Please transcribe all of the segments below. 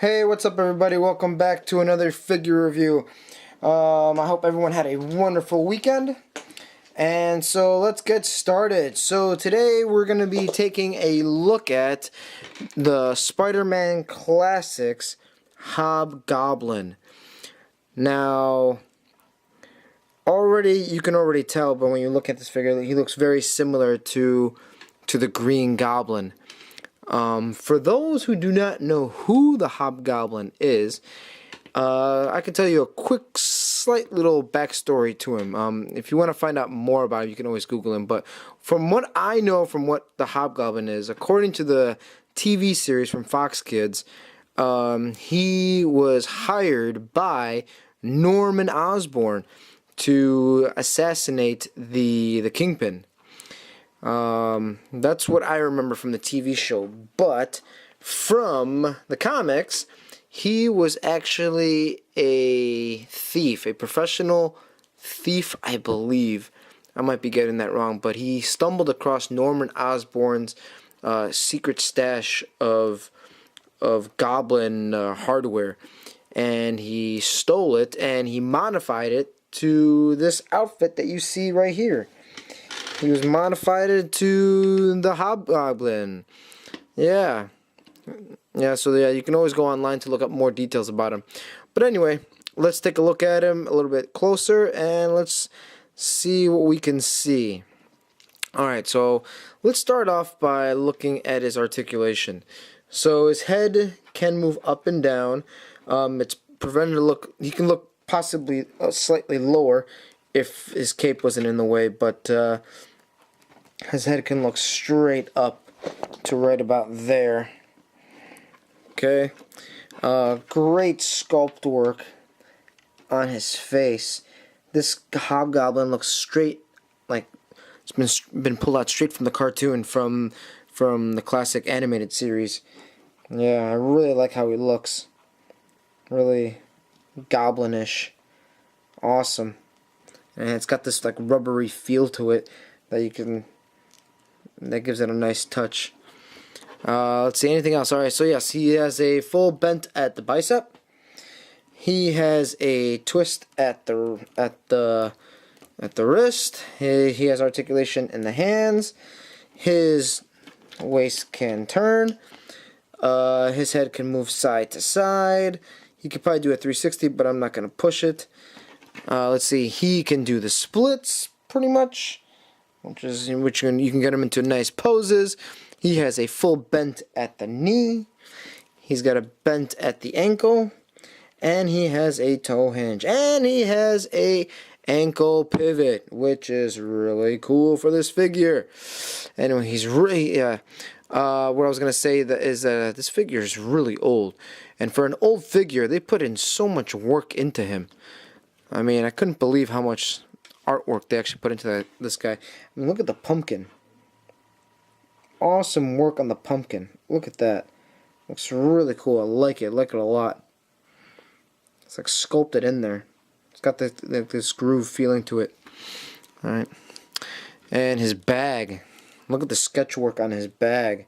Hey, what's up everybody? Welcome back to another figure review. I hope everyone had a wonderful weekend. And so let's get started. So today we're going to be taking a look at the Spider-Man Classics Hobgoblin. Now, you can already tell, but when you look at this figure, he looks very similar to the Green Goblin. For those who do not know who the Hobgoblin is, I can tell you a quick, slight little backstory to him. If you want to find out more about him, you can always Google him. But from what I know from what the Hobgoblin is, according to the TV series from Fox Kids, he was hired by Norman Osborn to assassinate the Kingpin. That's what I remember from the TV show, but from the comics, he was actually a thief, a professional thief, I believe. I might be getting that wrong, but he stumbled across Norman Osborn's secret stash of Goblin hardware, and he stole it and he modified it to this outfit that you see right here. He was modified to the Hobgoblin. Yeah, so you can always go online to look up more details about him. But anyway, let's take a look at him a little bit closer and let's see what we can see. Alright, so let's start off by looking at his articulation. So his head can move up and down. It's prevented to look, he can look possibly slightly lower if his cape wasn't in the way, but his head can look straight up to right about there. Okay, great sculpt work on his face. This Hobgoblin looks straight, like it's been pulled out straight from the cartoon from the classic animated series. Yeah, I really like how he looks. Really goblinish. Awesome. And it's got this like rubbery feel to it that gives it a nice touch. Let's see, anything else? Alright, so yes, he has a full bent at the bicep. He has a twist at the wrist. He has articulation in the hands. His waist can turn. His head can move side to side. He could probably do a 360, but I'm not going to push it. Let's see, he can do the splits pretty much, which you can get him into nice poses. He has a full bent at the knee. He's got a bent at the ankle, and he has a toe hinge, and he has a ankle pivot, which is really cool for this figure. Anyway, he's really what I was gonna say is that this figure is really old, and for an old figure, they put in so much work into him. I mean, I couldn't believe how much artwork they actually put into this guy. I mean, look at the pumpkin. Awesome work on the pumpkin. Look at that. Looks really cool. I like it. I like it a lot. It's like sculpted in there. It's got this groove feeling to it. Alright. And his bag. Look at the sketch work on his bag.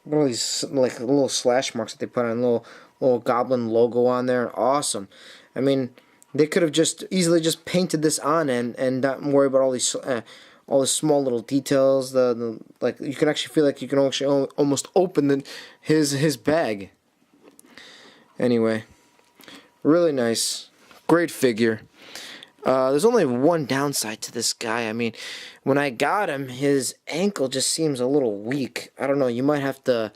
Look at all these like little slash marks that they put on, little goblin logo on there. Awesome. I mean, they could have just easily just painted this on and not worry about all the small little details. Like you can actually feel like you can actually almost open his bag. Anyway, really nice, great figure. There's only one downside to this guy. I mean, when I got him, his ankle just seems a little weak. I don't know. You might have to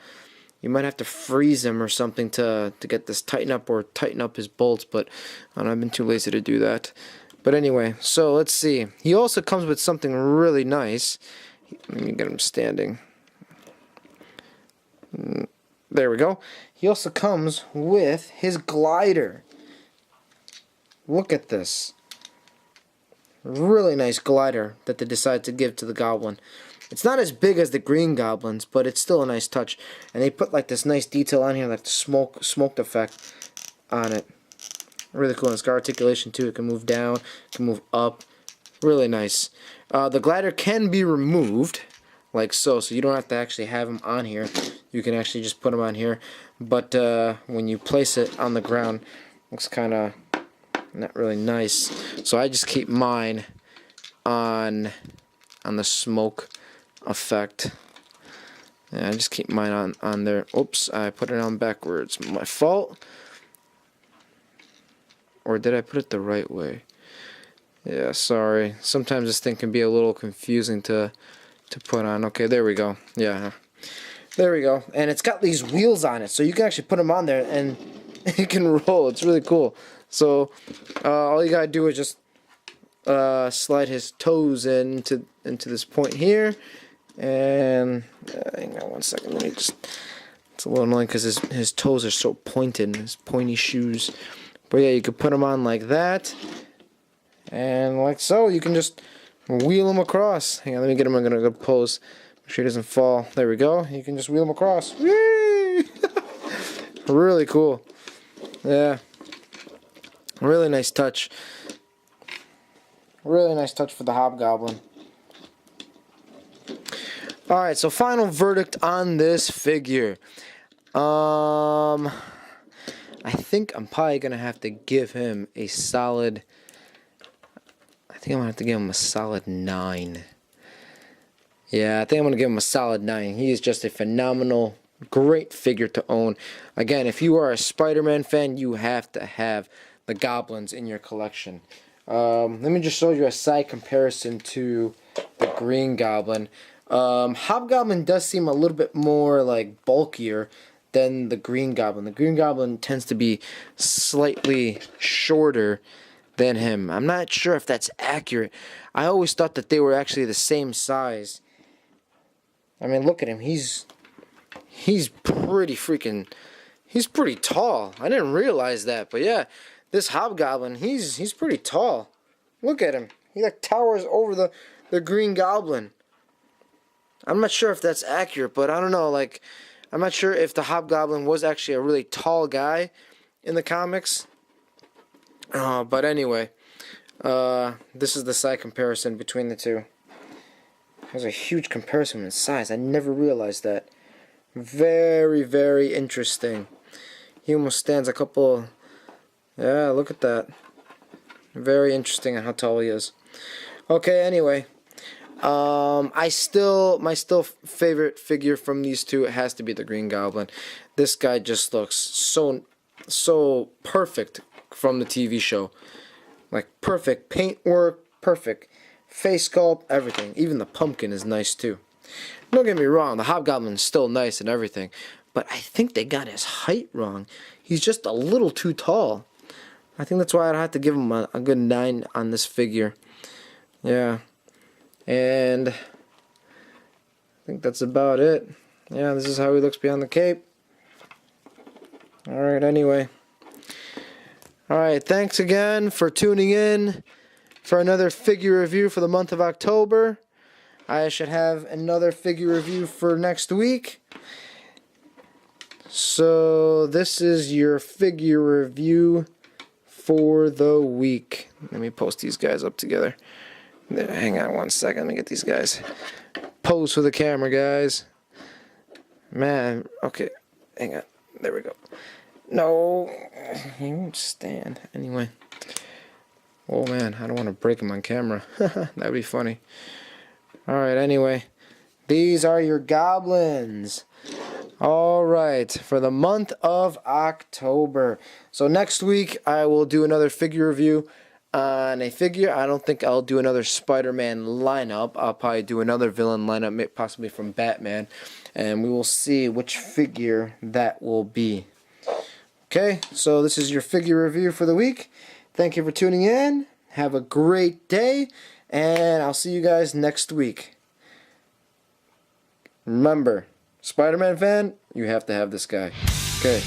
freeze him or something to get this tighten up his bolts, but I don't know, I've been too lazy to do that. But anyway, so let's see. He also comes with something really nice. Let me get him standing. There we go. He also comes with his glider. Look at this. Really nice glider that they decided to give to the Goblin. It's not as big as the Green Goblins, but it's still a nice touch. And they put like this nice detail on here, like the smoked effect on it. Really cool. And it's got articulation too. It can move down, it can move up. Really nice. The glider can be removed. like so. So you don't have to actually have him on here. You can actually just put him on here. But when you place it on the ground, looks kind of not really nice. So I just keep mine on the smoke effect. Yeah, I just keep mine on there. Oops, I put it on backwards. My fault. Or did I put it the right way? Yeah, sorry. Sometimes this thing can be a little confusing to put on. Okay, there we go. Yeah, there we go. And it's got these wheels on it, so you can actually put them on there and it can roll. It's really cool. So all you gotta do is just slide his toes into this point here. And hang on one second. Let me just. It's a little annoying because his toes are so pointed. His pointy shoes. But yeah, you can put them on like that, and like so. You can just wheel him across. Hang on, let me get him in a good pose. Make sure he doesn't fall. There we go. You can just wheel him across. Whee! Really cool. Yeah. Really nice touch. Really nice touch for the Hobgoblin. Alright, so final verdict on this figure. I think I'm probably going to have to give him a solid... I think I'm going to have to give him a solid 9. Yeah, I think I'm going to give him a solid 9. He is just a phenomenal, great figure to own. Again, if you are a Spider-Man fan, you have to have the Goblins in your collection. Let me just show you a side comparison to the Green Goblin. Hobgoblin does seem a little bit more like bulkier than the Green Goblin. The Green Goblin tends to be slightly shorter than him. I'm not sure if that's accurate. I always thought that they were actually the same size. I mean, look at him. He's pretty freaking. He's pretty tall. I didn't realize that, but yeah, this Hobgoblin, he's pretty tall. Look at him. He like towers over the Green Goblin. I'm not sure if that's accurate, but I don't know. Like, I'm not sure if the Hobgoblin was actually a really tall guy in the comics. But anyway, this is the side comparison between the two. There's a huge comparison in size. I never realized that. Very, very interesting. He almost stands a couple... Yeah, look at that. Very interesting on how tall he is. Okay, anyway. My still favorite figure from these two, it has to be the Green Goblin. This guy just looks so perfect from the TV show. Like perfect paint work, perfect face sculpt, everything. Even the pumpkin is nice too. Don't get me wrong, the Hobgoblin is still nice and everything, but I think they got his height wrong. He's just a little too tall. I think that's why I'd have to give him a good 9 on this figure. Yeah. And I think that's about it. Yeah, this is how he looks behind the cape. Alright, anyway. Alright, thanks again for tuning in for another figure review for the month of October. I should have another figure review for next week. So, this is your figure review for the week. Let me post these guys up together. Hang on one second. Let me get these guys. Pose for the camera, guys. Man, okay. Hang on. There we go. No, he won't stand. Anyway. Oh man, I don't want to break him on camera. That'd be funny. Alright, anyway. These are your goblins. Alright, for the month of October. So next week, I will do another figure review on a figure. I don't think I'll do another Spider-Man lineup. I'll probably do another villain lineup, possibly from Batman. And we will see which figure that will be. Okay, so this is your figure review for the week. Thank you for tuning in. Have a great day. And I'll see you guys next week. Remember, Spider-Man fan, you have to have this guy. Okay.